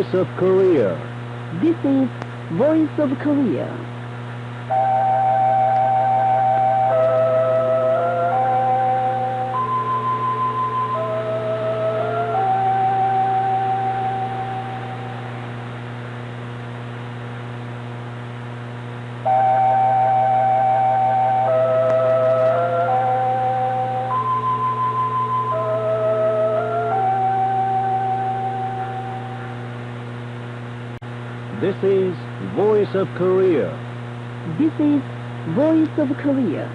Voice of Korea. This is Voice of Korea. This is Voice of Korea. This is Voice of Korea.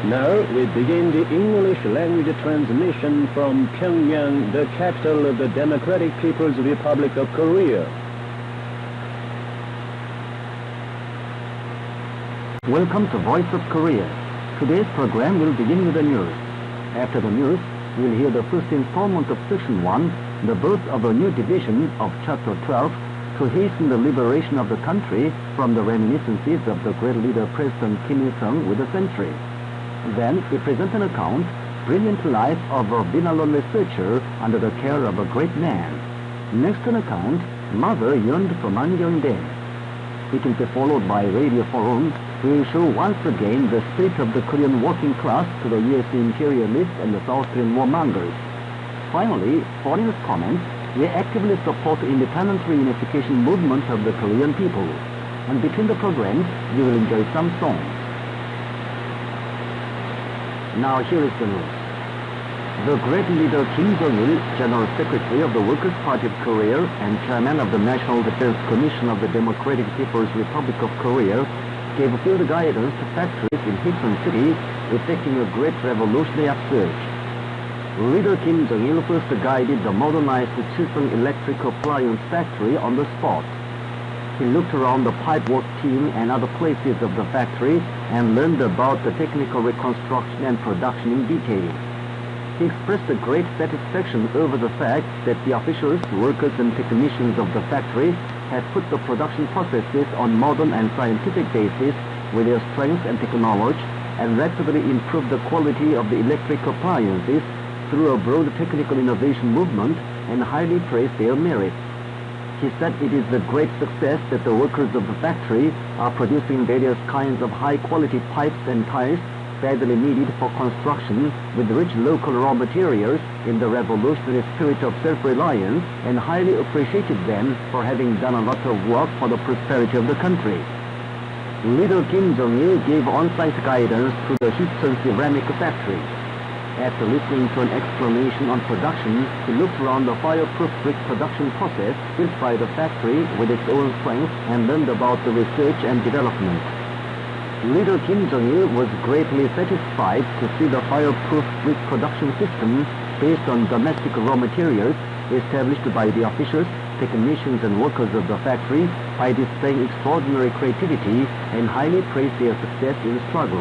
Now we begin the English language transmission from Pyongyang, the capital of the Democratic People's Republic of Korea. Welcome to Voice of Korea. Today's program will begin with the news. After the news, we'll hear the first installment of Section 1, the birth of a new division of Chapter 12 to hasten the liberation of the country from the reminiscences of the great leader President Kim Il-sung with a century. Then we present an account, Brilliant Life of a Binalon researcher under the care of a great man. Next an account, Mother Yearned for Mangyongdae. It will be followed by Radio Forum. We will show once again the spirit of the Korean working class to the US imperialists and the South Korean warmongers. Finally, Foreigners' Comments. We actively support the independent reunification movement of the Korean people. And between the programs, you will enjoy some songs. Now here is the news. The great leader Kim Jong-il, General Secretary of the Workers' Party of Korea and Chairman of the National Defense Commission of the Democratic People's Republic of Korea, gave field guidance to factories in Hecheon City, effecting a great revolutionary upsurge. Leader Kim Jong-il first guided the modernized Chilsung Electric Appliance Factory on the spot. He looked around the pipework team and other places of the factory and learned about the technical reconstruction and production in detail. He expressed a great satisfaction over the fact that the officials, workers and technicians of the factory had put the production processes on modern and scientific basis with their strength and technology and rapidly improved the quality of the electric appliances through a broad technical innovation movement and highly praised their merit. He said it is a great success that the workers of the factory are producing various kinds of high-quality pipes and tiles badly needed for construction with rich local raw materials in the revolutionary spirit of self-reliance, and highly appreciated them for having done a lot of work for the prosperity of the country. Leader Kim Jong-il gave on-site guidance to the Hecheon ceramic factory. After listening to an explanation on production, he looked around the fireproof brick production process built by the factory with its own strength and learned about the research and development. Leader Kim Jong-il was greatly satisfied to see the fireproof brick production system based on domestic raw materials established by the officials, technicians and workers of the factory by displaying extraordinary creativity and highly praised their success in the struggle.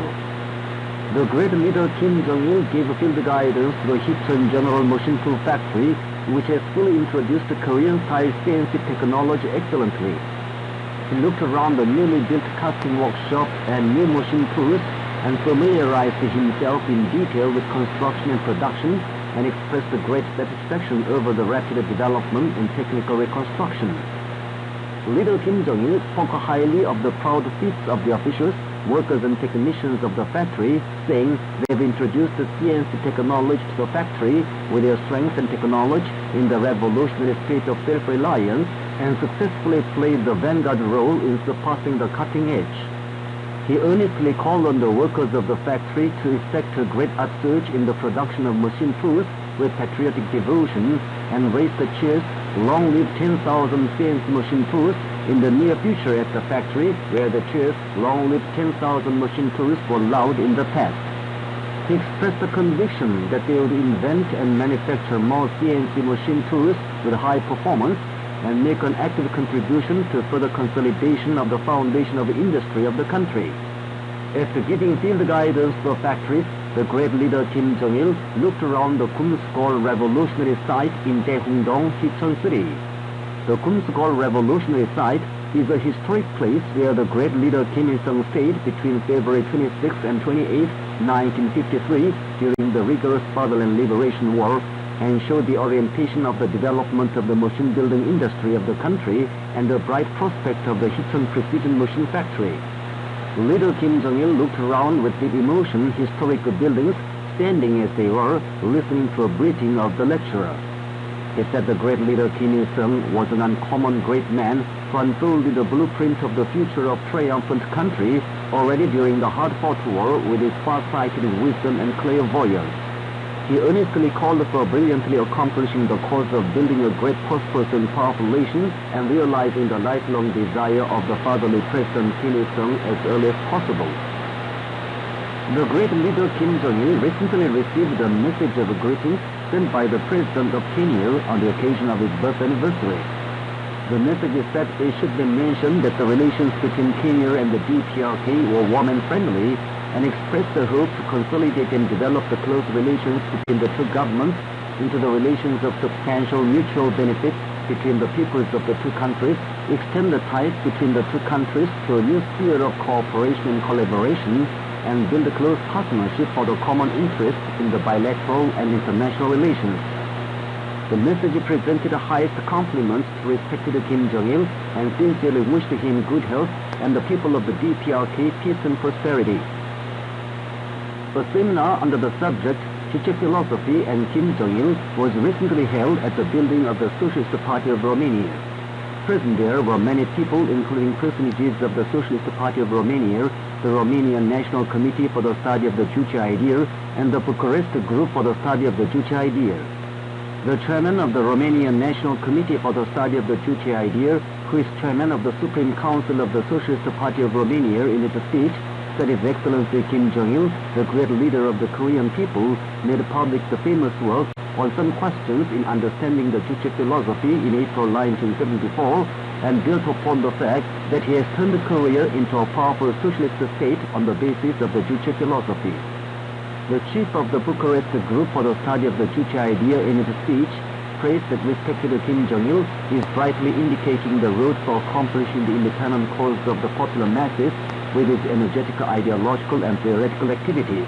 The great leader Kim Jong-il gave field guidance to the Hicheon General Machine Tool Factory, which has fully introduced Korean-style CNC technology excellently. He looked around the newly built casting workshop and new machine tools and familiarized himself in detail with construction and production, and expressed great satisfaction over the rapid development in technical reconstruction. Leader Kim Jong-il spoke highly of the proud feats of the officials, workers and technicians of the factory, saying they've introduced the CNC technology to the factory with their strength and technology in the revolutionary spirit of self-reliance, and successfully played the vanguard role in surpassing the cutting edge. He earnestly called on the workers of the factory to effect a great upsurge in the production of machine tools with patriotic devotion, and raised the cheers, "Long live 10,000 CNC machine tools," in the near future at the factory, where the cheers, "Long live 10,000 machine tools," were loud in the past. He expressed the conviction that they would invent and manufacture more CNC machine tools with high performance, and make an active contribution to further consolidation of the foundation of the industry of the country. After giving field guidance to the factories, the great leader Kim Jong-il looked around the Kumsgol Revolutionary Site in Daehungdong, Hicheon City. The Kumsgol Revolutionary Site is a historic place where the great leader Kim Il-sung stayed between February 26 and 28, 1953, during the rigorous Fatherland Liberation War, and showed the orientation of the development of the machine building industry of the country and the bright prospect of the Hicheon Precision Machine Factory. Leader Kim Jong-il looked around with deep emotion historic buildings, standing as they were, listening to a briefing of the lecturer. He said the great leader Kim Il-sung was an uncommon great man who unfolded the blueprint of the future of triumphant country already during the hard-fought war with his far-sighted wisdom and clairvoyance. He earnestly called for brilliantly accomplishing the cause of building a great, prosperous and powerful nation, and realizing the lifelong desire of the fatherly President Kim Il-sung as early as possible. The great leader Kim Jong-il recently received a message of greeting sent by the President of Kenya on the occasion of his birth anniversary. The message said it should be mentioned that the relations between Kenya and the DPRK were warm and friendly, and expressed the hope to consolidate and develop the close relations between the two governments into the relations of substantial mutual benefit between the peoples of the two countries, extend the ties between the two countries to a new sphere of cooperation and collaboration, and build a close partnership for the common interest in the bilateral and international relations. The message presented the highest compliments to respected Kim Jong-il and sincerely wished him good health and the people of the DPRK peace and prosperity. A seminar under the subject Juche Philosophy and Kim Jong-il was recently held at the building of the Socialist Party of Romania. Present there were many people, including personages of the Socialist Party of Romania, the Romanian National Committee for the Study of the Juche Idea, and the Bucharest Group for the Study of the Juche Idea. The chairman of the Romanian National Committee for the Study of the Juche Idea, who is chairman of the Supreme Council of the Socialist Party of Romania, in his speech, said His Excellency Kim Jong-il, the great leader of the Korean people, made public the famous work on some questions in understanding the Juche philosophy in April 1974, and built upon the fact that he has turned Korea into a powerful socialist state on the basis of the Juche philosophy. The chief of the Bucharest Group for the Study of the Juche Idea, in his speech, praised that respected Kim Jong-il is brightly indicating the road for accomplishing the independent cause of the popular masses with his energetic ideological and theoretical activities.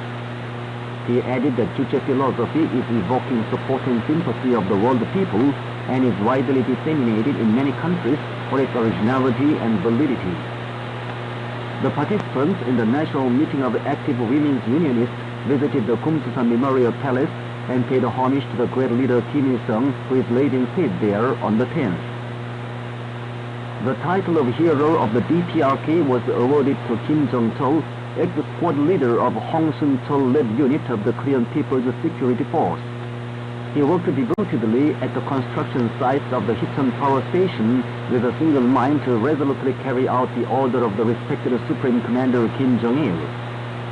He added that Juche philosophy is evoking support and sympathy of the world people and is widely disseminated in many countries for its originality and validity. The participants in the national meeting of active women's unionists visited the Kumsusan Memorial Palace and paid homage to the great leader Kim Il-sung, who is laid in state there on the 10th. The title of Hero of the DPRK was awarded to Kim Jong-chol, ex-squad leader of Hong Sun-chol-led unit of the Korean People's Security Force. He worked devotedly at the construction sites of the Hicheon Power Station with a single mind to resolutely carry out the order of the respected Supreme Commander Kim Jong-il.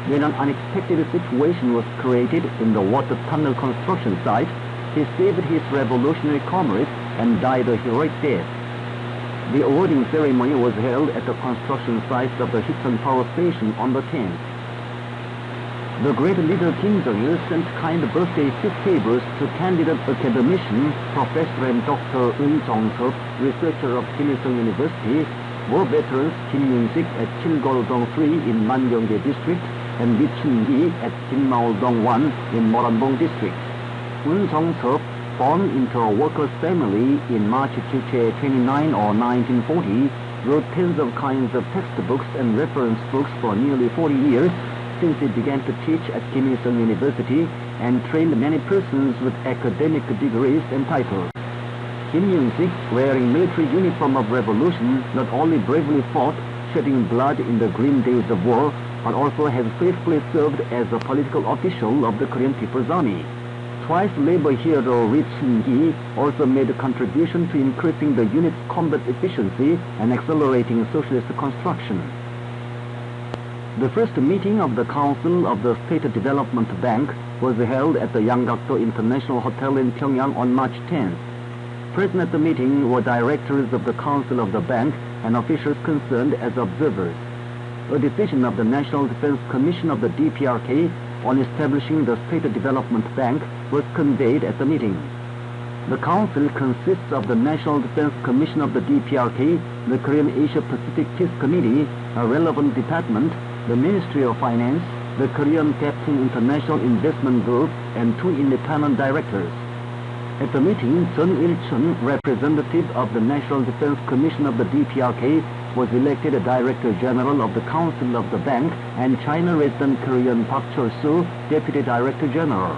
When an unexpected situation was created in the water tunnel construction site, he saved his revolutionary comrades and died a heroic death. The awarding ceremony was held at the construction site of the Hicheon Power Station on the 10th. The great leader Kim Jong-il sent kind birthday feast favors to candidate academician Professor and Dr. Eun Jong-seop, researcher of Kim Il-sung University, war veterans Kim Yoon-sik at Chilgol-dong 3 in Mangyongdae District and Lee Chun-gi at Jinmaol-dong 1 in Moranbong District. Eun Jong-seop, born into a worker's family in March 29 or 1940, wrote tens of kinds of textbooks and reference books for nearly 40 years since he began to teach at Kim Il-sung University and trained many persons with academic degrees and titles. Kim Yoon-sik, wearing military uniform of revolution, not only bravely fought, shedding blood in the grim days of war, but also has faithfully served as a political official of the Korean People's Army. Twice labor hero Lee Chun-gi also made a contribution to increasing the unit's combat efficiency and accelerating socialist construction. The first meeting of the Council of the State Development Bank was held at the Yanggakdo International Hotel in Pyongyang on March 10th. Present at the meeting were directors of the Council of the Bank and officials concerned as observers. A decision of the National Defense Commission of the DPRK on establishing the State Development Bank was conveyed at the meeting. The Council consists of the National Defense Commission of the DPRK, the Korean Asia Pacific Peace Committee, a relevant department, the Ministry of Finance, the Korean Captain International Investment Group, and 2 independent directors. At the meeting, Sun Il-chun, representative of the National Defense Commission of the DPRK, was elected a Director General of the Council of the Bank, and China resident Korean Park Chol-soo, Deputy Director General.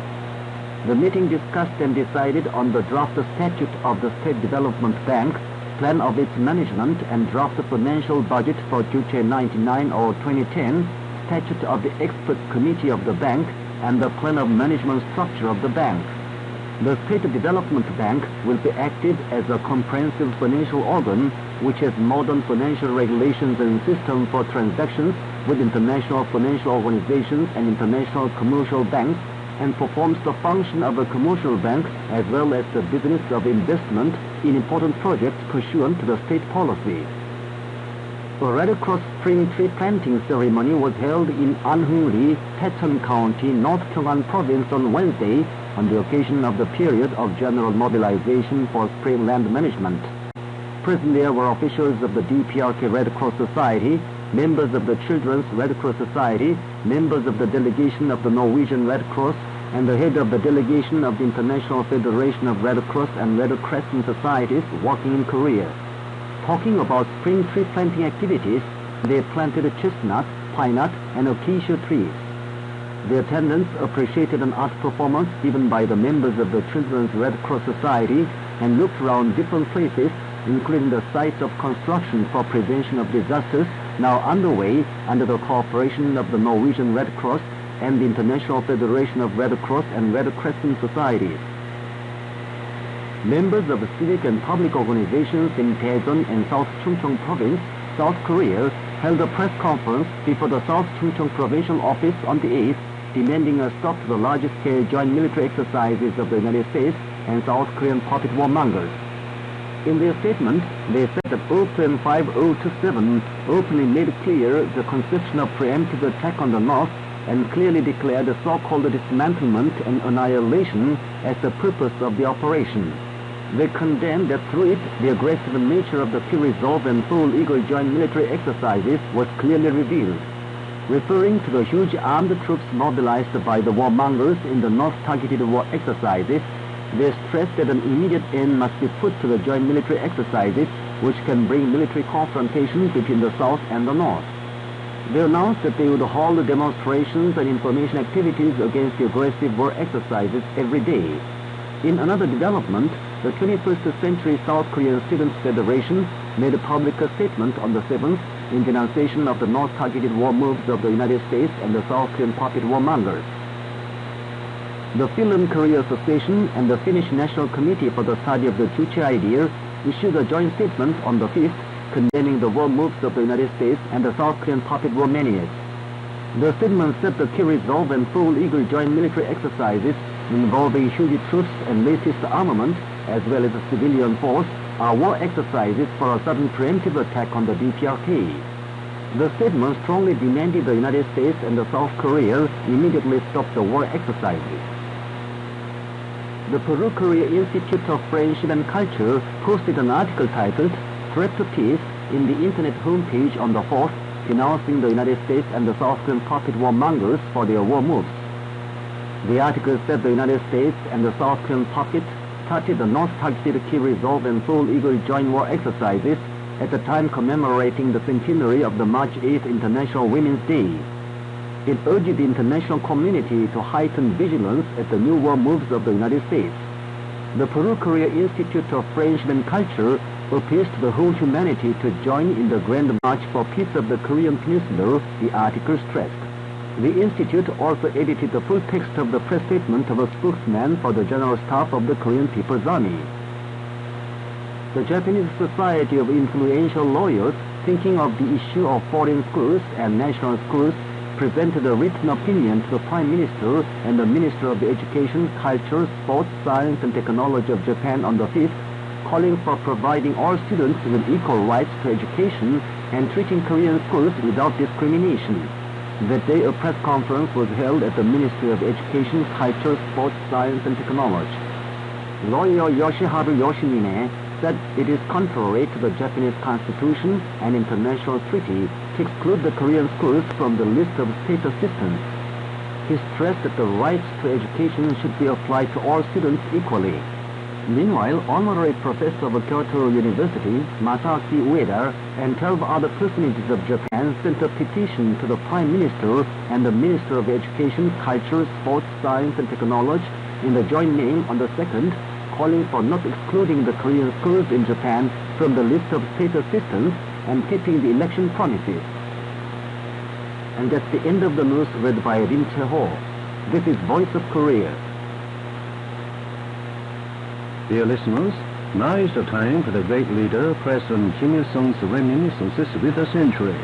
The meeting discussed and decided on the draft statute of the State Development Bank, plan of its management, and draft financial budget for Juche 99 or 2010, statute of the Expert Committee of the Bank, and the plan of management structure of the bank. The State Development Bank will be active as a comprehensive financial organ which has modern financial regulations and system for transactions with international financial organizations and international commercial banks, and performs the function of a commercial bank as well as the business of investment in important projects pursuant to the state policy. A Red Cross spring tree planting ceremony was held in Anhungri, Taechon County, North Pyongan Province on Wednesday on the occasion of the period of general mobilization for spring land management. Present there were officials of the DPRK Red Cross Society, members of the Children's Red Cross Society, members of the delegation of the Norwegian Red Cross, and the head of the delegation of the International Federation of Red Cross and Red Crescent Societies working in Korea. Talking about spring tree planting activities, they planted chestnut, pine nut, and acacia trees. The attendants appreciated an art performance given by the members of the Children's Red Cross Society and looked around different places, including the sites of construction for prevention of disasters now underway under the cooperation of the Norwegian Red Cross and the International Federation of Red Cross and Red Crescent Societies. Members of civic and public organizations in Daejeon and South Chungcheong Province, South Korea, held a press conference before the South Chungcheong Provincial Office on the 8th, demanding a stop to the large-scale joint military exercises of the United States and South Korean puppet warmongers. In their statement, they said that O Plan 5027 openly made clear the conception of preemptive attack on the North and clearly declared the so-called dismantlement and annihilation as the purpose of the operation. They condemned that through it, the aggressive nature of the Pure Resolve and Full Eagle joint military exercises was clearly revealed. Referring to the huge armed troops mobilized by the warmongers in the North-targeted war exercises, they stressed that an immediate end must be put to the joint military exercises, which can bring military confrontation between the South and the North. They announced that they would hold demonstrations and information activities against the aggressive war exercises every day. In another development, the 21st Century South Korean Students' Federation made a public statement on the 7th in denunciation of the North-targeted war moves of the United States and the South Korean puppet warmongers. The Finland Korea Association and the Finnish National Committee for the Study of the Juche Idea issued a joint statement on the 5th condemning the war moves of the United States and the South Korean puppet war maniacs. The statement said the Key Resolve and Full Eagle joint military exercises involving huge troops and latest armament, as well as a civilian force, are war exercises for a sudden preemptive attack on the DPRK. The statement strongly demanded the United States and South Korea immediately stop the war exercises. The Peru-Korea Institute of Friendship and Culture posted an article titled "Threat to Peace" in the internet homepage on the 4th, denouncing the United States and the South Korean puppet warmongers for their war moves. The article said the United States and the South Korean puppet started the North-targeted key resolve and Seoul Eagle joint war exercises at the time commemorating the centenary of the March 8th International Women's Day. It urged the international community to heighten vigilance at the new war moves of the United States. The Peru-Korea Institute of Friendship and Culture appeals to the whole humanity to join in the Grand March for Peace of the Korean Peninsula, the article stressed. The Institute also edited the full text of the press statement of a spokesman for the General Staff of the Korean People's Army. The Japanese Society of Influential Lawyers, thinking of the issue of foreign schools and national schools, presented a written opinion to the Prime Minister and the Minister of Education, Culture, Sports, Science and Technology of Japan on the 5th, calling for providing all students with equal rights to education and treating Korean schools without discrimination. That day, a press conference was held at the Ministry of Education, Culture, Sports, Science and Technology. Lawyer Yoshiharu Yoshimine said it is contrary to the Japanese Constitution and international treaty to exclude the Korean schools from the list of state assistants. He stressed that the rights to education should be applied to all students equally. Meanwhile, Honorary Professor of Kyoto University, Masaaki Ueda, and 12 other personages of Japan sent a petition to the Prime Minister and the Minister of Education, Culture, Sports, Science and Technology in the joint name on the 2nd, calling for not excluding the Korean schools in Japan from the list of state assistants and keeping the election promises. And that's the end of the news read by Rim Che-ho. This is Voice of Korea. Dear listeners, now is the time for the great leader, President Kim Il-sung's reminiscences with a century.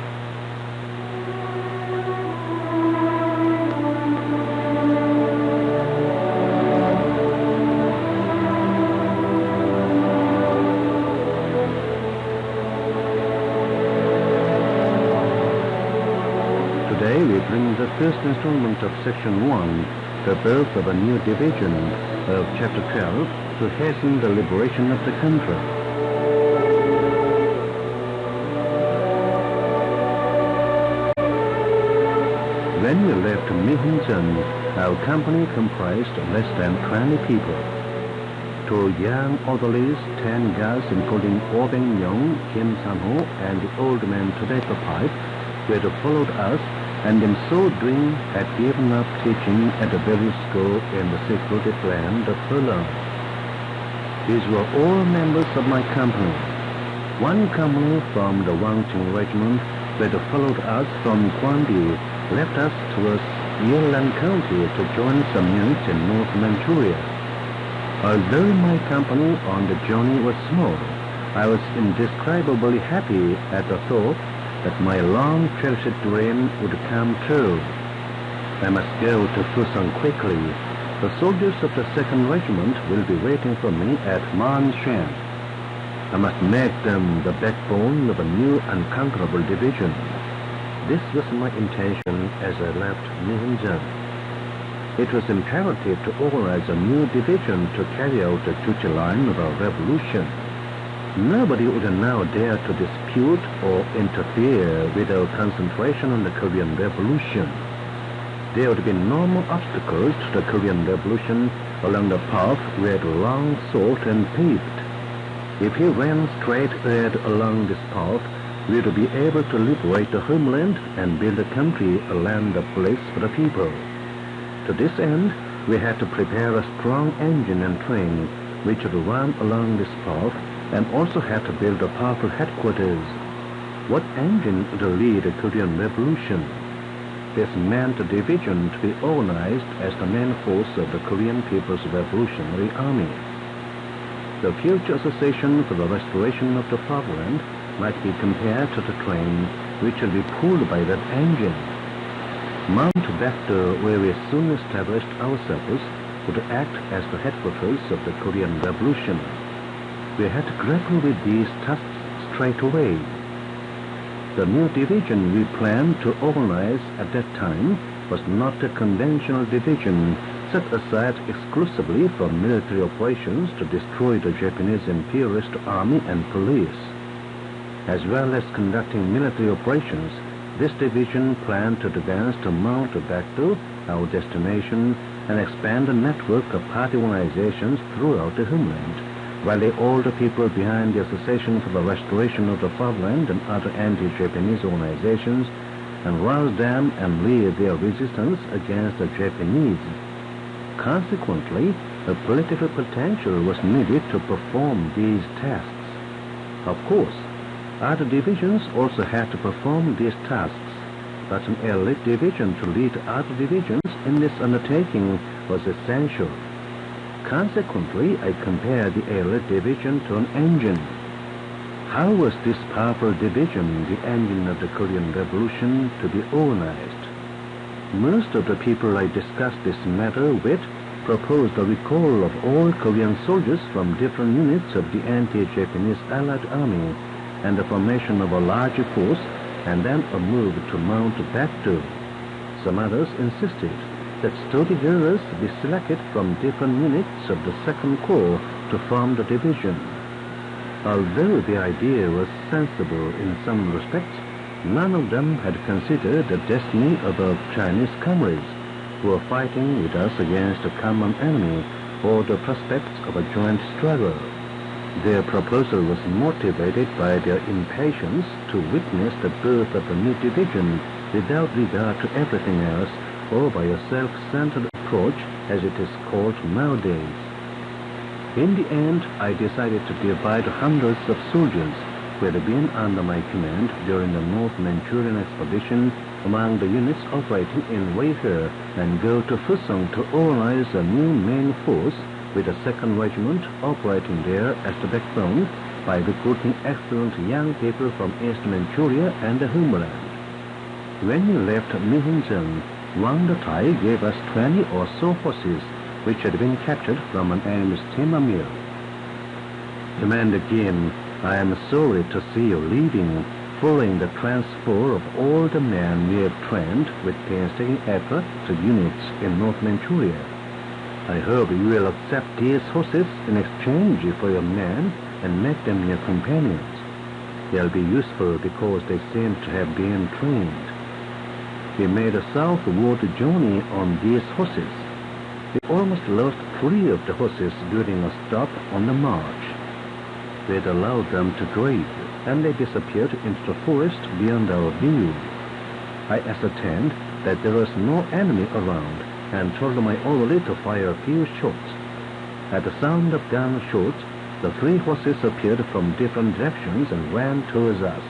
Today we bring the first installment of Section 1, the birth of a new division of Chapter 12, to hasten the liberation of the country. When we left Mihunjeon, our company comprised less than 20 people. 2 young orderlies, 10 guards including Oh Beng-young, Kim San-ho, and the old man Tobacco Pipe, were to followed us, and in so doing had given up teaching at the very school in the secluded land of Hulun. These were all members of my company. One company from the Wangqing Regiment that followed us from Gwangju left us towards Yeolan County to join some units in North Manchuria. Although my company on the journey was small, I was indescribably happy at the thought that my long-cherished dream would come true. I must go to Fusan quickly. The soldiers of the 2nd Regiment will be waiting for me at Manshan. I must make them the backbone of a new unconquerable division. This was my intention as I left Mihunjeon. It was imperative to organize a new division to carry out the Juche line of our revolution. Nobody would now dare to dispute or interfere with our concentration on the Korean Revolution. There would be no more obstacles to the Korean Revolution along the path we had long sought and paved. If he ran straight ahead along this path, we would be able to liberate the homeland and build a country, a land of bliss for the people. To this end, we had to prepare a strong engine and train which would run along this path, and also had to build a powerful headquarters. What engine would lead the Korean Revolution? This meant a division to be organized as the main force of the Korean People's Revolutionary Army. The future association for the restoration of the fatherland might be compared to the train which will be pulled by that engine. Mount Baekdo, where we soon established ourselves, would act as the headquarters of the Korean Revolution. we had to grapple with these tasks straight away. The new division we planned to organize at that time was not a conventional division set aside exclusively for military operations to destroy the Japanese imperialist army and police. As well as conducting military operations, this division planned to advance to Mount Baekdu, our destination, and expand the network of party organizations throughout the homeland, rally all the people behind the Association for the Restoration of the Fatherland and other anti-Japanese organizations, and rouse them and lead their resistance against the Japanese. Consequently, a political potential was needed to perform these tasks. Of course, other divisions also had to perform these tasks, but an elite division to lead other divisions in this undertaking was essential. Consequently, I compared the elite division to an engine. How was this powerful division, the engine of the Korean Revolution, to be organized? Most of the people I discussed this matter with proposed the recall of all Korean soldiers from different units of the anti-Japanese Allied Army and the formation of a larger force, and then a move to Mount Baekdu. Some others insisted that sturdy guerrillas be selected from different units of the Second Corps to form the division. Although the idea was sensible in some respects, none of them had considered the destiny of our Chinese comrades who were fighting with us against a common enemy or the prospects of a joint struggle. Their proposal was motivated by their impatience to witness the birth of a new division without regard to everything else, or by a self-centered approach, as it is called nowadays. In the end, I decided to divide hundreds of soldiers who had been under my command during the North Manchurian expedition among the units operating in Weihe and go to Fusong to organize a new main force with a 2nd Regiment operating there as the backbone by recruiting excellent young people from East Manchuria and the homeland. When we left Mihunjeon, Wang Datai gave us 20 or so horses which had been captured from an enemy's timber mill. Commander Kim, I am sorry to see you leaving, following the transfer of all the men we have trained with painstaking effort to units in North Manchuria. I hope you will accept these horses in exchange for your men and make them your companions. They'll be useful because they seem to have been trained. We made a southward journey on these horses. We almost lost 3 of the horses during a stop on the march. We had allowed them to graze, and they disappeared into the forest beyond our view. I ascertained that there was no enemy around, and told my orderly to fire a few shots. At the sound of gun shots, the 3 horses appeared from different directions and ran towards us.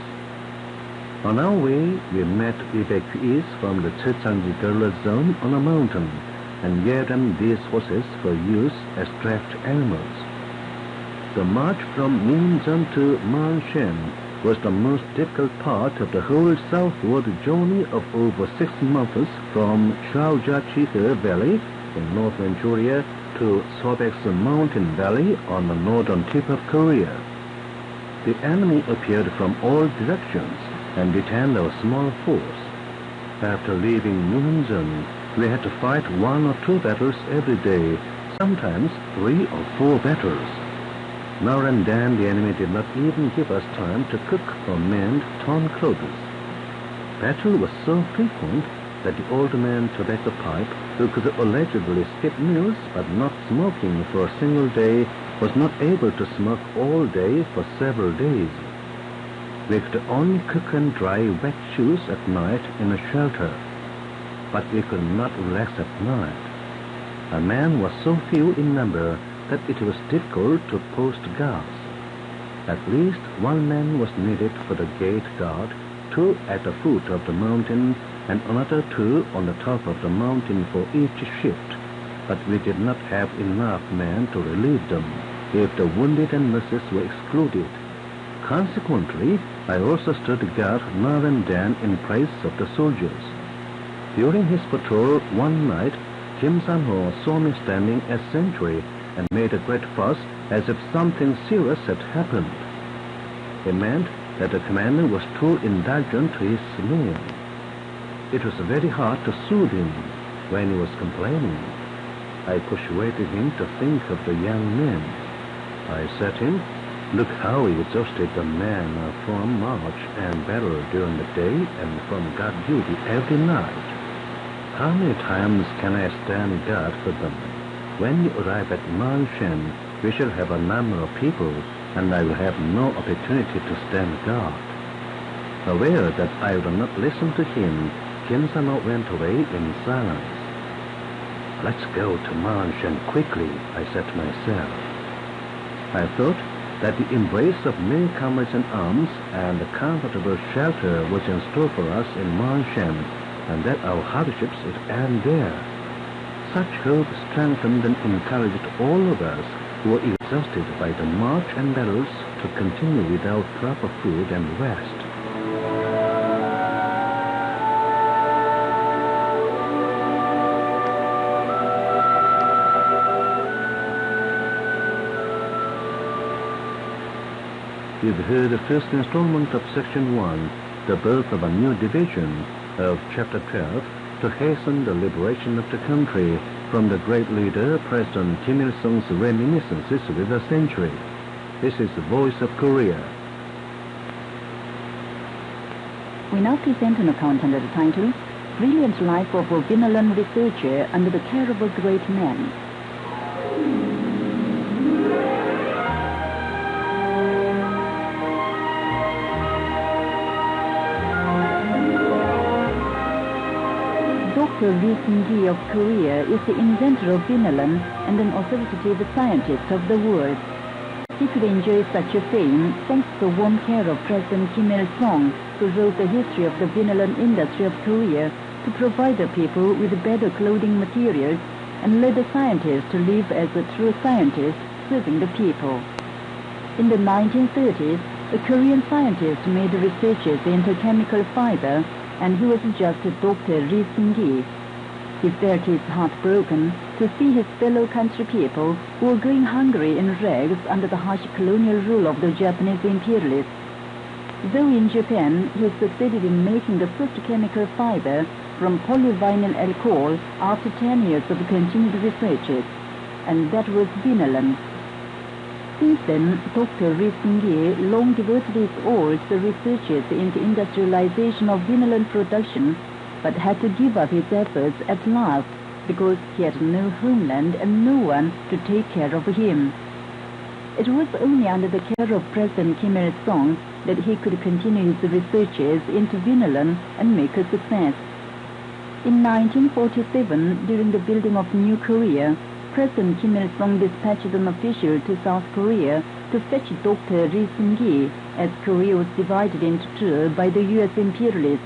On our way, we met evacuees from the Chechangji guerrilla zone on a mountain and gave them these horses for use as draft animals. The march from Minjeon to Manshen was the most difficult part of the whole southward journey of over 6 months from Chaojiachihe Valley in North Manchuria to Sobek's mountain valley on the northern tip of Korea. The enemy appeared from all directions and detained our small force. After leaving Minjeon, we had to fight 1 or 2 battles every day, sometimes 3 or 4 battles. Now and then the enemy did not even give us time to cook or mend torn clothes. Battle was so frequent that the old man Tobacco Pipe, who could allegedly skip meals but not smoking for a single day, was not able to smoke all day for several days. We could only cook and dry wet shoes at night in a shelter, but we could not relax at night. Our men were so few in number that it was difficult to post guards. At least 1 man was needed for the gate guard, 2 at the foot of the mountain, and another 2 on the top of the mountain for each shift, but we did not have enough men to relieve them if the wounded and nurses were excluded. Consequently, I also stood guard now and then in place of the soldiers. During his patrol one night, Kim San-ho saw me standing as sentry and made a great fuss as if something serious had happened. It meant that the commander was too indulgent to his men. It was very hard to soothe him when he was complaining. I persuaded him to think of the young men. I said to him, "Look how exhausted the men are from march and battle during the day and from guard duty every night. How many times can I stand guard for them? When you arrive at Manshan, we shall have a number of people, and I will have no opportunity to stand guard." Aware that I would not listen to him, Khieu Sammao went away in silence. "Let's go to Manshan quickly," I said to myself. I thought that the embrace of many comrades in arms and a comfortable shelter was in store for us in Manshan, and that our hardships would end there. Such hope strengthened and encouraged all of us who were exhausted by the march and battles to continue without proper food and rest. You've heard the first installment of Section 1, The Birth of a New Division, of Chapter 12, To Hasten the Liberation of the Country, from the great leader, President Kim Il-sung's reminiscences with a century. This is the Voice of Korea. We now present an account under the title, Brilliant Life of a Vinolon Researcher Under the Care of a Great Man. Dr. Ri Seung-gi of Korea is the inventor of Vinolon and an authoritative scientist of the world. He could enjoy such a fame thanks to the warm care of President Kim Il-sung, who wrote the history of the Vinolon industry of Korea to provide the people with better clothing materials and led the scientist to live as a true scientist, serving the people. In the 1930s, a Korean scientist made researches into chemical fiber, and he was just Dr. Ri Seung-gi. He felt his heart broken to see his fellow country people who were going hungry in rags under the harsh colonial rule of the Japanese imperialists. Though in Japan, he succeeded in making the first chemical fiber from polyvinyl alcohol after 10 years of continued researches, and that was Vinolon. Since then, Dr. Ri Seung-gi long devoted his all to the researches into industrialization of Vinolon production, but had to give up his efforts at last because he had no homeland and no one to take care of him. It was only under the care of President Kim Il-sung that he could continue his researches into Vinolon and make a success. In 1947, during the building of New Korea, President Kim Il-sung dispatched an official to South Korea to fetch Dr. Ri Seung-gi, as Korea was divided into two by the U.S. imperialists.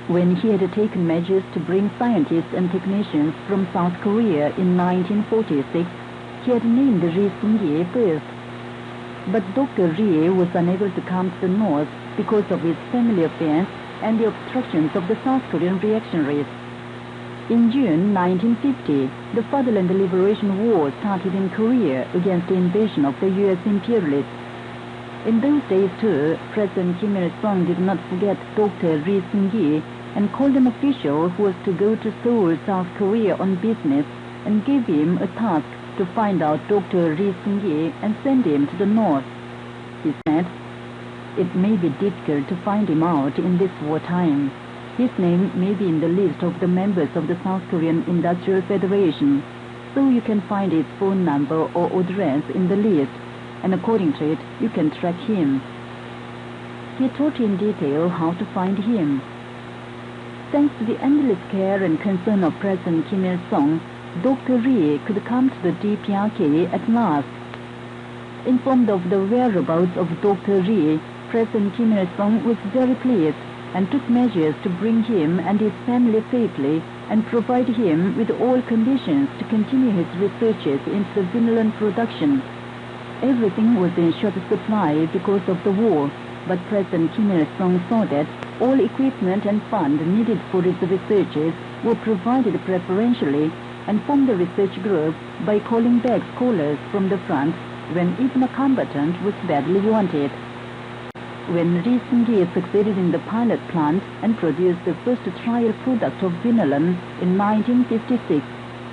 When he had taken measures to bring scientists and technicians from South Korea in 1946, he had named Ri Seung-gi first. But Dr. Ri was unable to come to the north because of his family affairs and the obstructions of the South Korean reactionaries. In June 1950, the Fatherland Liberation War started in Korea against the invasion of the U.S. imperialists. In those days, too, President Kim Il-sung did not forget Dr. Ri Seung-gi and called an official who was to go to Seoul, South Korea on business and gave him a task to find out Dr. Ri Seung-gi and send him to the north. He said, "It may be difficult to find him out in this wartime. His name may be in the list of the members of the South Korean Industrial Federation, so you can find his phone number or address in the list, and according to it, you can track him." He taught in detail how to find him. Thanks to the endless care and concern of President Kim Il-sung, Dr. Ri could come to the DPRK at last. Informed of the whereabouts of Dr. Ri, President Kim Il-sung was very pleased and took measures to bring him and his family safely and provide him with all conditions to continue his researches into the Vinolon production. Everything was in short supply because of the war, but President Kim Il-sung saw that all equipment and funds needed for his researches were provided preferentially and formed a research group by calling back scholars from the front when even a combatant was badly wanted. When Ri Sung-gi succeeded in the pilot plant and produced the first trial product of Vinalon in 1956,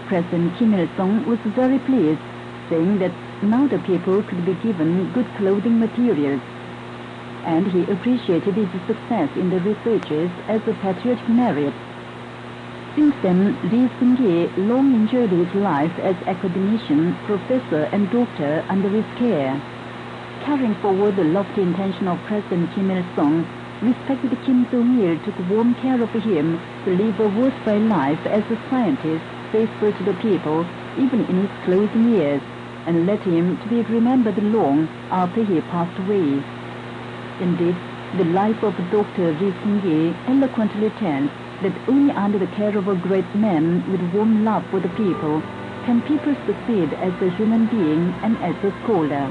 President Kim Il-sung was very pleased, saying that now the people could be given good clothing materials. And he appreciated his success in the researches as a patriotic merit. Since then, Ri Sung-gi long enjoyed his life as academician, professor, and doctor under his care. Carrying forward the lofty intention of President Kim Il-sung, respected Kim Jong-il took warm care of him to live a worthwhile life as a scientist faithful to the people, even in his closing years, and led him to be remembered long after he passed away. Indeed, the life of Dr. Ri Sung-gi eloquently tells that only under the care of a great man with warm love for the people can people succeed as a human being and as a scholar.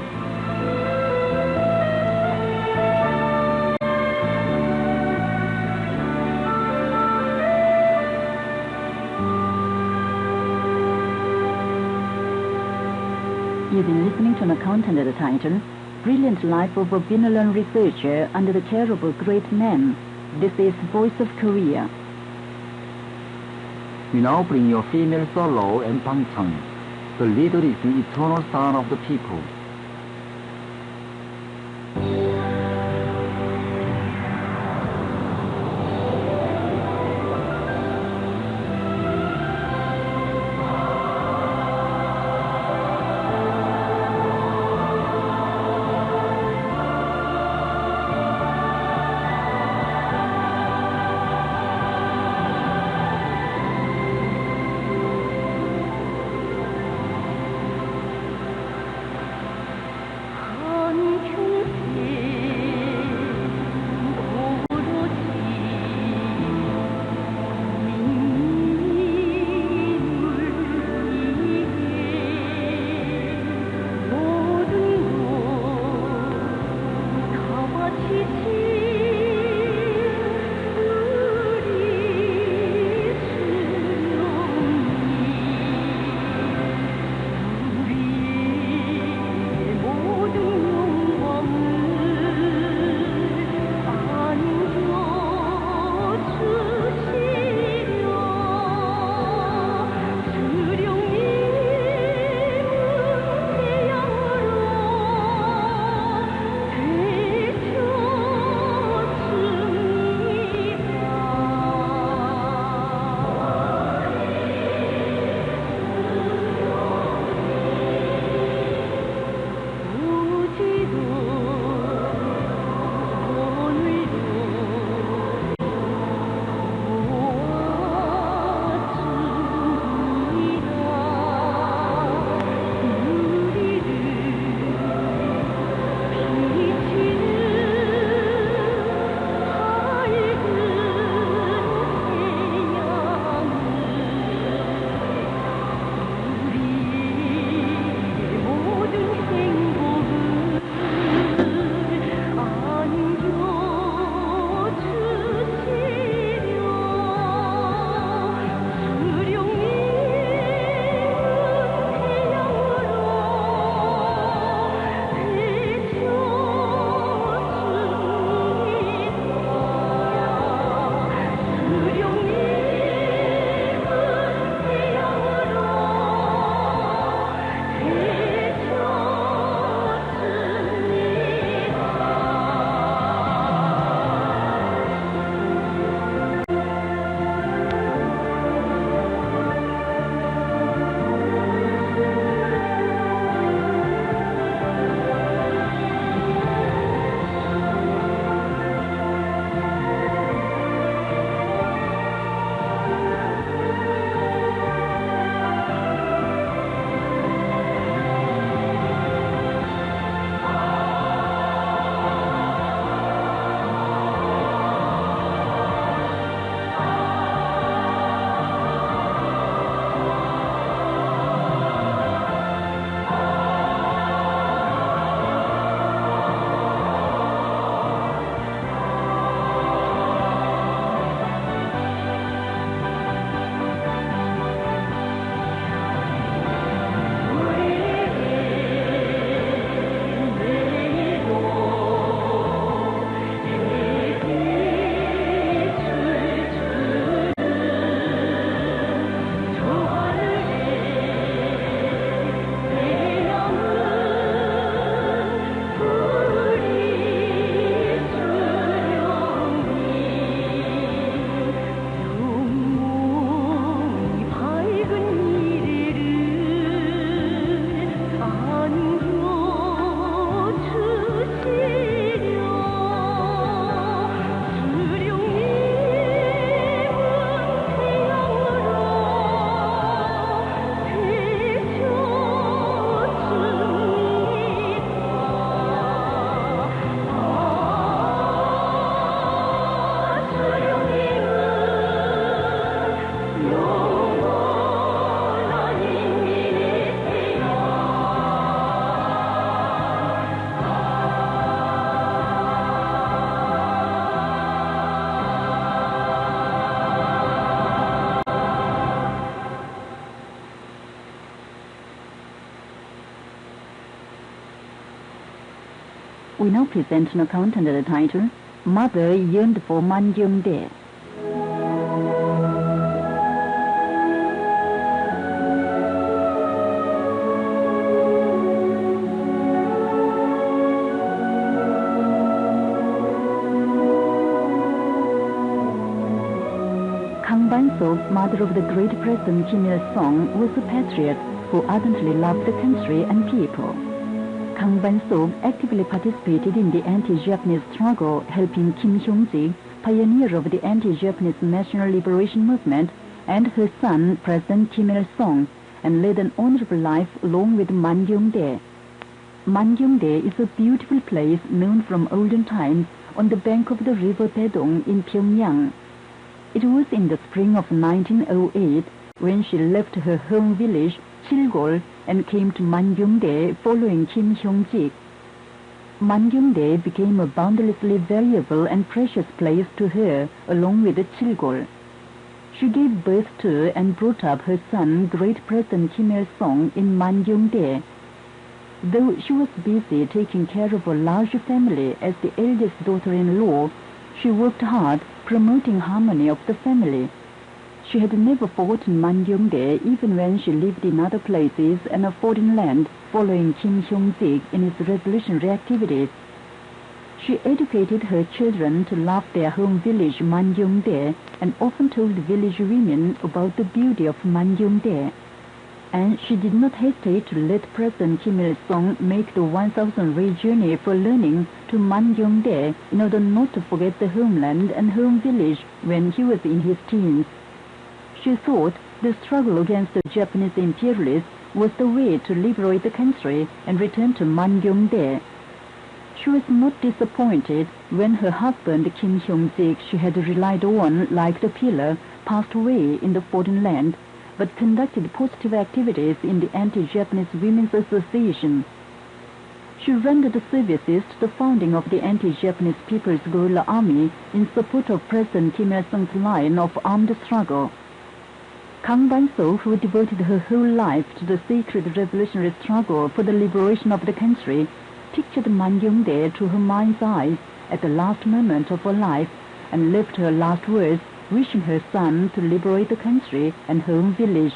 You've been listening to an account under the title, Brilliant Life of a Vinalon Researcher Under the Care of a Great Man. This is Voice of Korea. We now bring you female solo and Bang Chang. The leader is the eternal son of the people. We now present an account under the title, Mother Yearned for Mangyongdae. Kang Ban-sok, mother of the great President Kim Il-sung, was a patriot who ardently loved the country and people. Kang Ban-sok actively participated in the anti-Japanese struggle, helping Kim Hyong-jik, pioneer of the anti-Japanese national liberation movement, and her son, President Kim Il-sung, and led an honorable life along with Mangyongdae. Mangyongdae is a beautiful place known from olden times on the bank of the river Taedong in Pyongyang. It was in the spring of 1908 when she left her home village, Chilgol, and came to Mangyongdae following Kim Hyong-jik. Mangyongdae became a boundlessly valuable and precious place to her, along with Chilgol. She gave birth to and brought up her son, great President Kim Il-sung, in Mangyongdae. Though she was busy taking care of a large family as the eldest daughter-in-law, she worked hard promoting harmony of the family. She had never forgotten Mangyongdae even when she lived in other places and a foreign land following Kim Hyong-jik in his revolutionary activities. She educated her children to love their home village Mangyongdae and often told village women about the beauty of Mangyongdae. And she did not hesitate to let President Kim Il-sung make the 1,000 ray journey for learning to Mangyongdae in order not to forget the homeland and home village when he was in his teens. She thought the struggle against the Japanese imperialists was the way to liberate the country and return to Mangyongdae. She was not disappointed when her husband Kim Hyong-jik, she had relied on like the pillar, passed away in the foreign land, but conducted positive activities in the Anti-Japanese Women's Association. She rendered services to the founding of the Anti-Japanese People's Guerrilla Army in support of President Kim Il-sung's line of armed struggle. Kang Ban-sok, who devoted her whole life to the sacred revolutionary struggle for the liberation of the country, pictured Mangyongdae to her mind's eye at the last moment of her life and left her last words wishing her son to liberate the country and home village.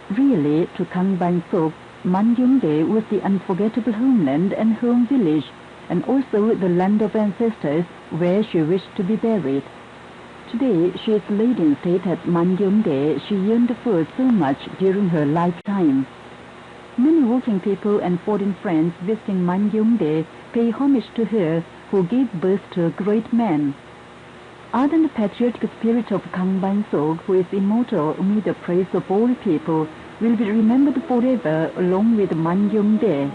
Really, to Kang Ban-sok, Mangyongdae was the unforgettable homeland and home village, and also the land of ancestors where she wished to be buried. Today, she is laid in state at Mangyongdae she yearned for so much during her lifetime. Many working people and foreign friends visiting Mangyongdae pay homage to her who gave birth to a great man. Ardent patriotic spirit of Kang Ban-sok, who is immortal amid the praise of all people, will be remembered forever along with Mangyongdae.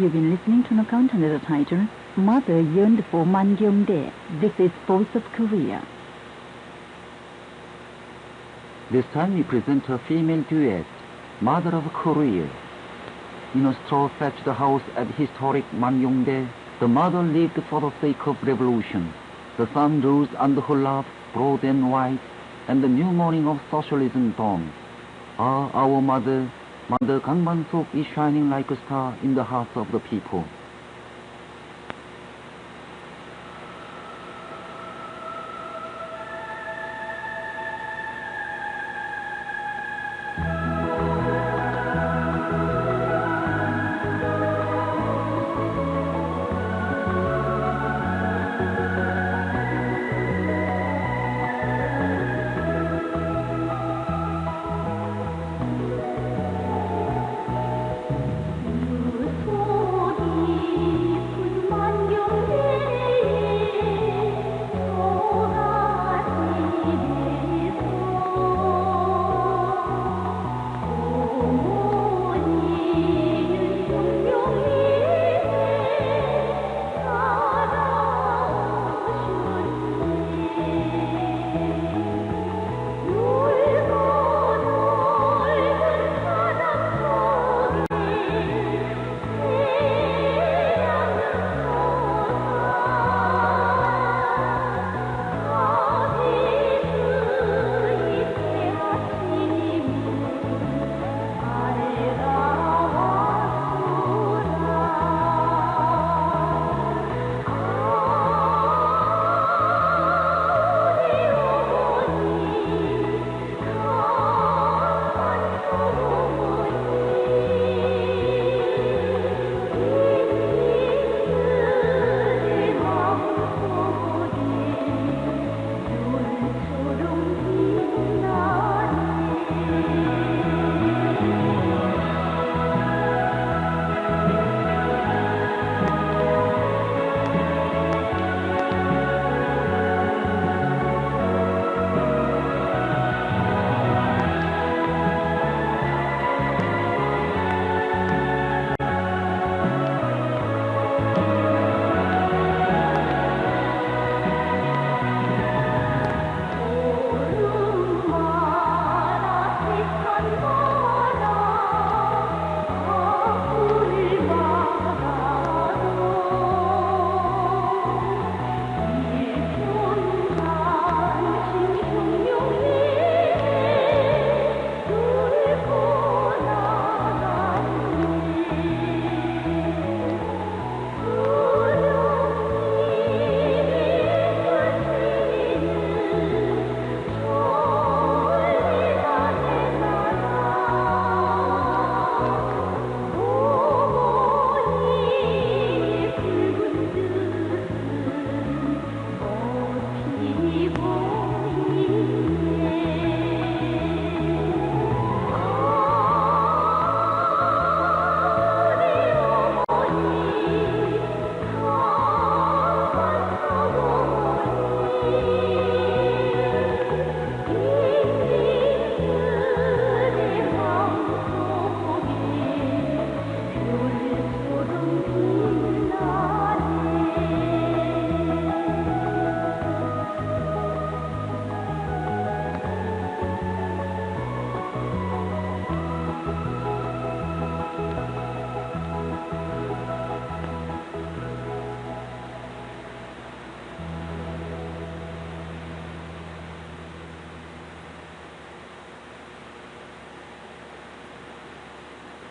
You've been listening to an account under the title, Mother Yearned for Mangyongdae. This is Voice of Korea. This time we present a female duet, Mother of Korea. In a straw-thatched house at historic Mangyongdae, the mother lived for the sake of revolution. The sun rose under her lap, broad and white, and the new morning of socialism dawned. Ah, our mother, Mother Kang Ban-sok is shining like a star in the hearts of the people.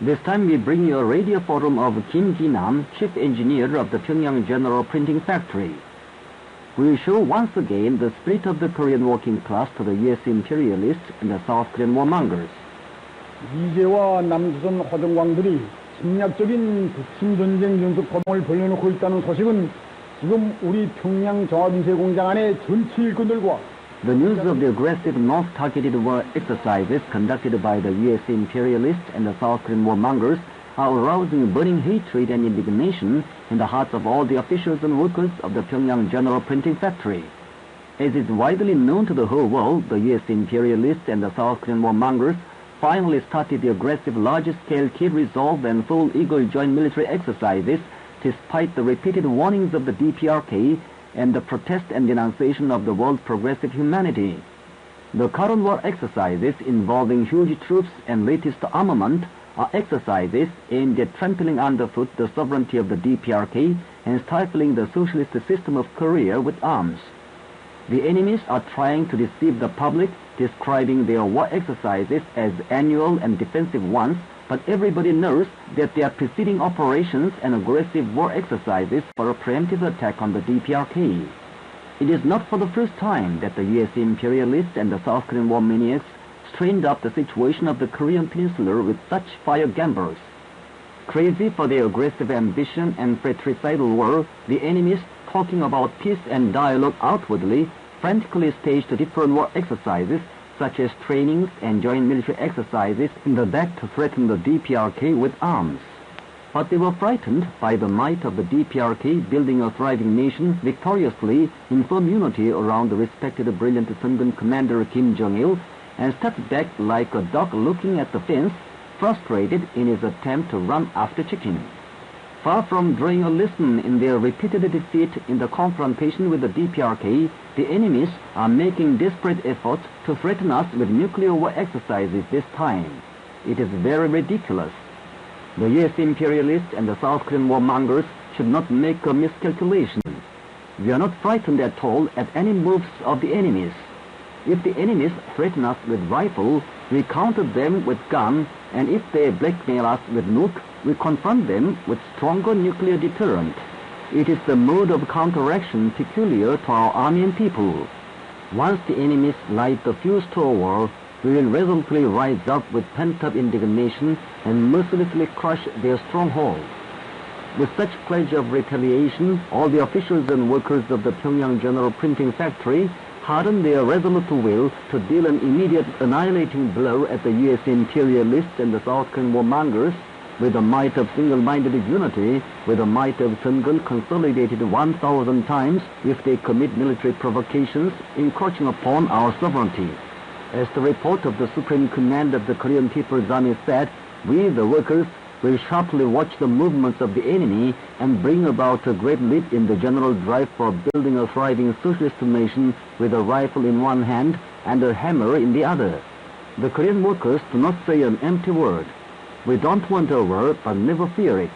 This time we bring you a radio forum of Kim Ki-nam, Chief Engineer of the Pyongyang General Printing Factory. We will show once again the spirit of the Korean working class to the U.S. imperialists and the South Korean warmongers. 이제와 남조선 화정광들이 침략적인 북침 전쟁 연속 포동을 벌려놓고 있다는 소식은 지금 우리 평양 종합인쇄 공장 안에 전체 일꾼들과 The news of the aggressive North-targeted war exercises conducted by the U.S. imperialists and the South Korean warmongers are arousing burning hatred and indignation in the hearts of all the officials and workers of the Pyongyang General Printing Factory. As is widely known to the whole world, the U.S. imperialists and the South Korean warmongers finally started the aggressive large-scale Kiev Resolve and full Eagle joint military exercises despite the repeated warnings of the DPRK and the protest and denunciation of the world's progressive humanity. The current war exercises involving huge troops and latest armament are exercises aimed at trampling underfoot the sovereignty of the DPRK and stifling the socialist system of Korea with arms. The enemies are trying to deceive the public, describing their war exercises as annual and defensive ones, but everybody knows that they are preceding operations and aggressive war exercises for a preemptive attack on the DPRK. It is not for the first time that the U.S. imperialists and the South Korean war maniacs strained up the situation of the Korean peninsula with such fire gambles. Crazy for their aggressive ambition and fratricidal war, the enemies, talking about peace and dialogue outwardly, frantically staged different war exercises such as trainings and joint military exercises in the back to threaten the DPRK with arms. But they were frightened by the might of the DPRK building a thriving nation victoriously in firm unity around the respected brilliant Sungun commander Kim Jong-il and stepped back like a dog looking at the fence, frustrated in his attempt to run after chicken. Far from drawing a lesson in their repeated defeat in the confrontation with the DPRK, the enemies are making desperate efforts to threaten us with nuclear war exercises this time. It is very ridiculous. The U.S. imperialists and the South Korean warmongers should not make a miscalculation. We are not frightened at all at any moves of the enemies. If the enemies threaten us with rifle, we counter them with gun, and if they blackmail us with nuke, we confront them with stronger nuclear deterrent. It is the mode of counteraction peculiar to our army and people. Once the enemies light the fuse to a war, we will resolutely rise up with pent-up indignation and mercilessly crush their stronghold. With such pledge of retaliation, all the officials and workers of the Pyongyang General Printing Factory harden their resolute will to deal an immediate annihilating blow at the U.S. imperialists and the South Korean warmongers with the might of single-minded unity, with the might of Sungun consolidated 1,000 times if they commit military provocations encroaching upon our sovereignty. As the report of the Supreme Command of the Korean People's Army said, we, the workers, will sharply watch the movements of the enemy and bring about a great leap in the general drive for building a thriving socialist nation with a rifle in one hand and a hammer in the other. The Korean workers do not say an empty word. We don't want a war, but never fear it.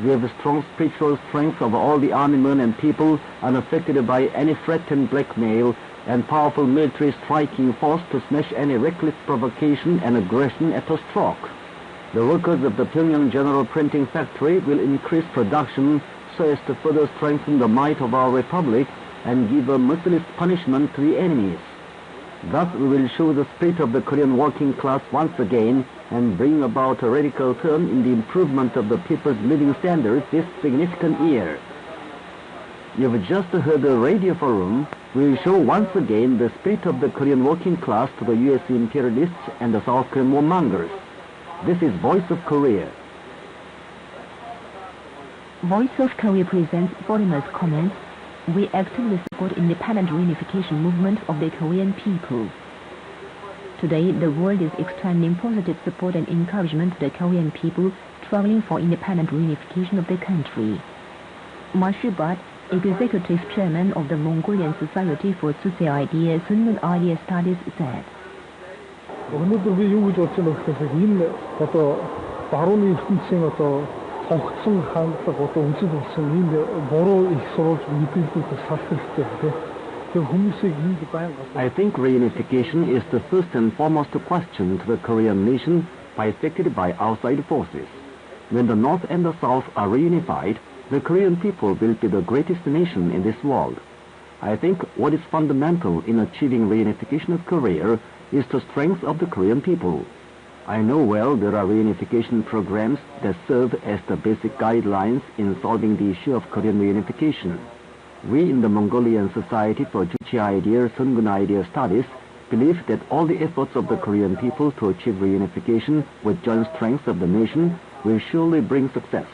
We have a strong spiritual strength of all the army men and people, unaffected by any threat and blackmail, and powerful military striking force to smash any reckless provocation and aggression at a stroke. The workers of the Pyongyang General Printing Factory will increase production so as to further strengthen the might of our republic and give a merciless punishment to the enemies. Thus we will show the spirit of the Korean working class once again and bring about a radical turn in the improvement of the people's living standards this significant year. You've just heard the radio forum. We will show once again the spirit of the Korean working class to the U.S. imperialists and the South Korean warmongers. This is Voice of Korea. Voice of Korea presents foreigners' comments. We actively support independent reunification movement of the Korean people. Today, the world is extending positive support and encouragement to the Korean people struggling for independent reunification of the country. Ma Shibat, Executive Chairman of the Mongolian Society for Social Ideas, Sungun Idea Studies, said, I think reunification is the first and foremost question to the Korean nation, bisected by outside forces. When the North and the South are reunified, the Korean people will be the greatest nation in this world. I think what is fundamental in achieving reunification of Korea is the strength of the Korean people. I know well there are reunification programs that serve as the basic guidelines in solving the issue of Korean reunification. We in the Mongolian Society for Juche Idea Sungun Idea Studies believe that all the efforts of the Korean people to achieve reunification with joint strength of the nation will surely bring success.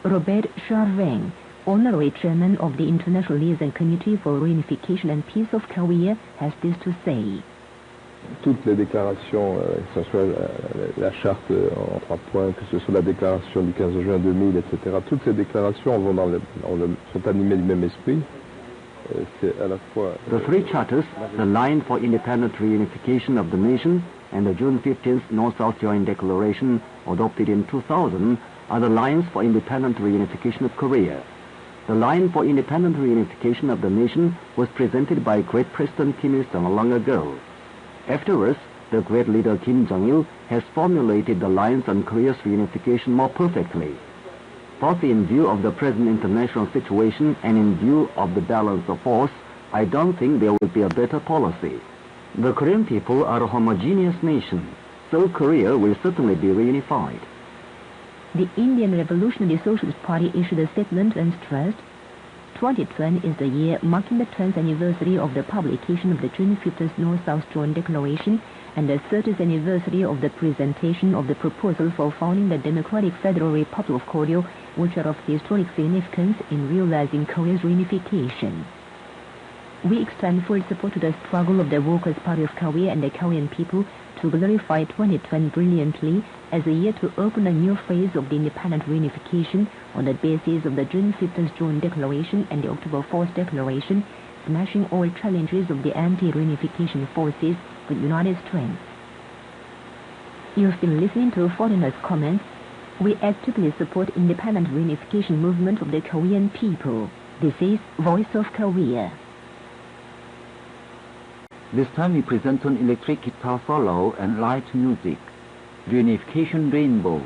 Robert Charveng, Honorary Chairman of the International Liaison Committee for Reunification and Peace of Korea, has this to say. Toutes les déclarations, que ce soit la charte en 3 points, que ce soit la déclaration du 15 juin 2000, etc., toutes ces déclarations sont animées du même esprit. C'est à la fois... The 3 charters, the line for independent reunification of the nation and the June 15th North-South Joint Declaration adopted in 2000 are the lines for independent reunification of Korea. The line for independent reunification of the nation was presented by great President Kim Il-sung long ago. Afterwards, the great leader Kim Jong-il has formulated the lines on Korea's reunification more perfectly. Both in view of the present international situation and in view of the balance of force, I don't think there will be a better policy. The Korean people are a homogeneous nation, so Korea will certainly be reunified. The Indian Revolutionary Socialist Party issued a statement and stressed, 2020 is the year marking the 10th anniversary of the publication of the June 15th North-South Joint Declaration and the 30th anniversary of the presentation of the proposal for founding the Democratic Federal Republic of Korea, which are of historic significance in realizing Korea's reunification. We extend full support to the struggle of the Workers' Party of Korea and the Korean people to glorify 2020 brilliantly as a year to open a new phase of the independent reunification on the basis of the June 15th Joint Declaration and the October 4th Declaration, smashing all challenges of the anti-reunification forces with united strength. You've been listening to Foreigners' Comments. We actively support independent reunification movement of the Korean people. This is Voice of Korea. This time we present an electric guitar solo and light music, Reunification Rainbow.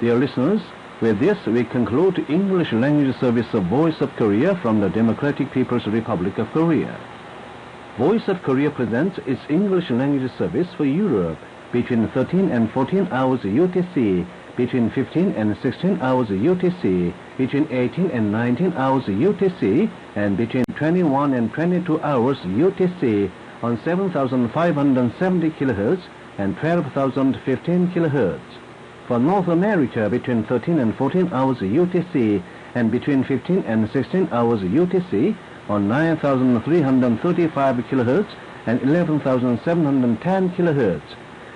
Dear listeners, with this we conclude English language service of Voice of Korea from the Democratic People's Republic of Korea. Voice of Korea presents its English language service for Europe between 13 and 14 hours UTC, between 15 and 16 hours UTC, between 18 and 19 hours UTC, and between 21 and 22 hours UTC on 7,570 kHz and 12,015 kHz. For North America, between 13 and 14 hours UTC and between 15 and 16 hours UTC on 9,335 kHz and 11,710 kHz.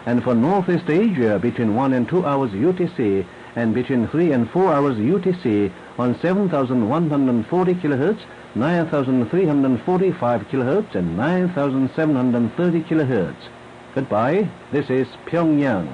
And for Northeast Asia, between 1 and 2 hours UTC and between 3 and 4 hours UTC on 7,140 kHz, 9,345 kHz and 9,730 kHz. Goodbye. This is Pyongyang.